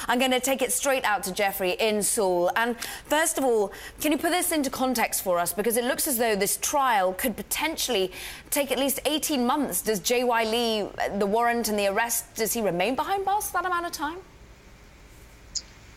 I'm going to take it straight out to Jeffrey in Seoul. And first of all, can you put this into context for us? Because it looks as though this trial could potentially take at least 18 months. Does J.Y. Lee, the warrant and the arrest, does he remain behind bars for that amount of time?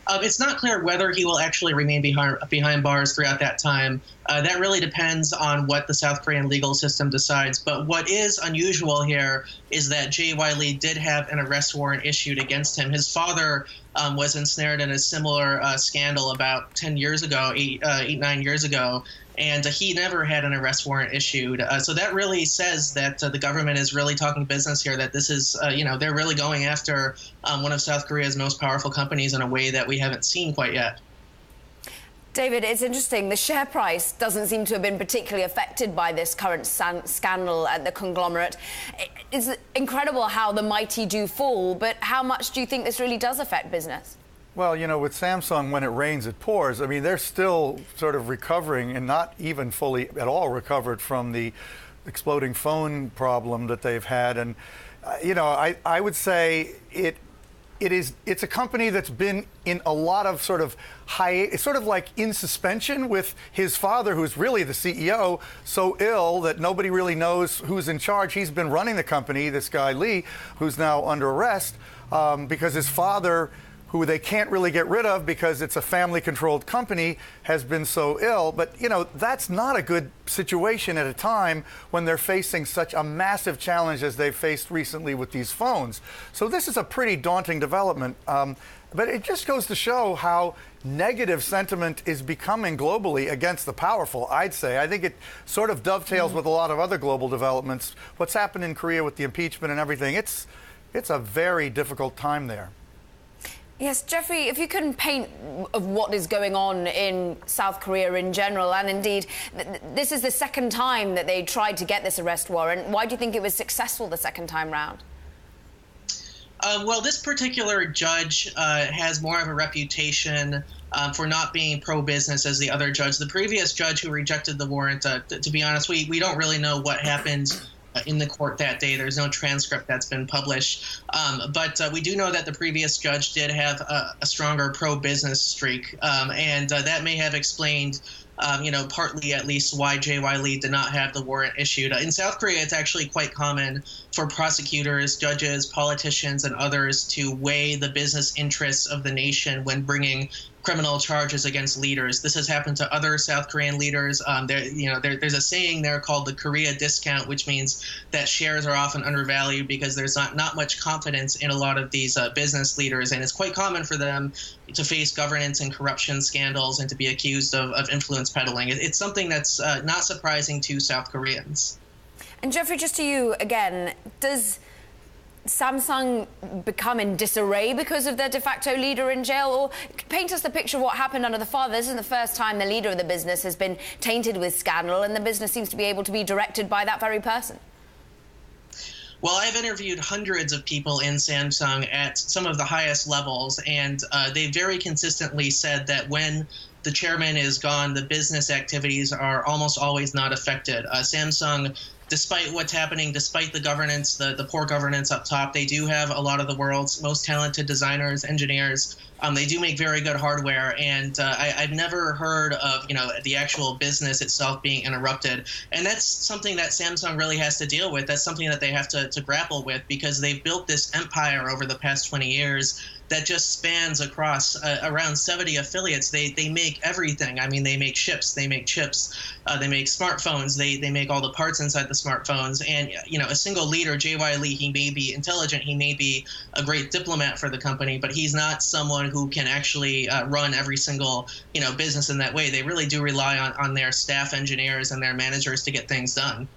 It's not clear whether he will actually remain behind bars throughout that time. That really depends on what the South Korean legal system decides. But what is unusual here is that J.Y. Lee did have an arrest warrant issued against him. His father was ensnared in a similar scandal about 10 years ago, 9 years ago, and he never had an arrest warrant issued. So that really says that the government is really talking business here, that this is, they're really going after one of South Korea's most powerful companies in a way that we haven't seen quite yet. David, it's interesting. The share price doesn't seem to have been particularly affected by this current scandal at the conglomerate. It's incredible how the mighty do fall, but how much do you think this really does affect business? Well, with Samsung, when it rains, it pours. I mean, they're still sort of recovering and not even fully at all recovered from the exploding phone problem that they've had. And, I would say it's a company that's been in a lot of sort of it's sort of like in suspension with his father, who's really the CEO, so ill that nobody really knows who's in charge. He's been running the company, this guy Lee, who's now under arrest because his father, who they can't really get rid of because it's a family-controlled company, has been so ill. But, that's not a good situation at a time when they're facing such a massive challenge as they've faced recently with these phones. So this is a pretty daunting development. But it just goes to show how negative sentiment is becoming globally against the powerful, I'd say. I think it sort of dovetails with a lot of other global developments. What's happened in Korea with the impeachment and everything, it's a very difficult time there. Yes, Jeffrey, if you can paint of what is going on in South Korea in general, and indeed, this is the second time that they tried to get this arrest warrant. Why do you think it was successful the second time round? Well, this particular judge has more of a reputation for not being pro-business as the other judge. The previous judge who rejected the warrant, to be honest, we don't really know what happened in the court that day. There's no transcript that's been published. But we do know that the previous judge did have a stronger pro-business streak. And that may have explained, partly at least why J.Y. Lee did not have the warrant issued. In South Korea, it's actually quite common for prosecutors, judges, politicians, and others to weigh the business interests of the nation when bringing criminal charges against leaders. This has happened to other South Korean leaders. There's a saying there called the Korea discount, which means that shares are often undervalued because there's not much confidence in a lot of these business leaders, and it's quite common for them to face governance and corruption scandals and to be accused of influence peddling. It's something that's not surprising to South Koreans. And Jeffrey, just to you again, does Samsung become in disarray because of their de facto leader in jail? Or paint us the picture of what happened under the father. This isn't the first time the leader of the business has been tainted with scandal, and the business seems to be able to be directed by that very person. Well, I've interviewed hundreds of people in Samsung at some of the highest levels, and they very consistently said that when the chairman is gone, the business activities are almost always not affected. Samsung, despite what's happening, despite the governance, the poor governance up top, they do have a lot of the world's most talented designers, engineers. They do make very good hardware, and I've never heard of the actual business itself being interrupted. And that's something that Samsung really has to deal with. That's something that they have to grapple with, because they've built this empire over the past 20 years that just spans across around 70 affiliates. They make everything. I mean, they make ships, they make chips, they make smartphones, they make all the parts inside the smartphones. And, a single leader, J.Y. Lee, he may be intelligent, he may be a great diplomat for the company, but he's not someone who can actually run every single, business in that way. They really do rely on their staff engineers and their managers to get things done.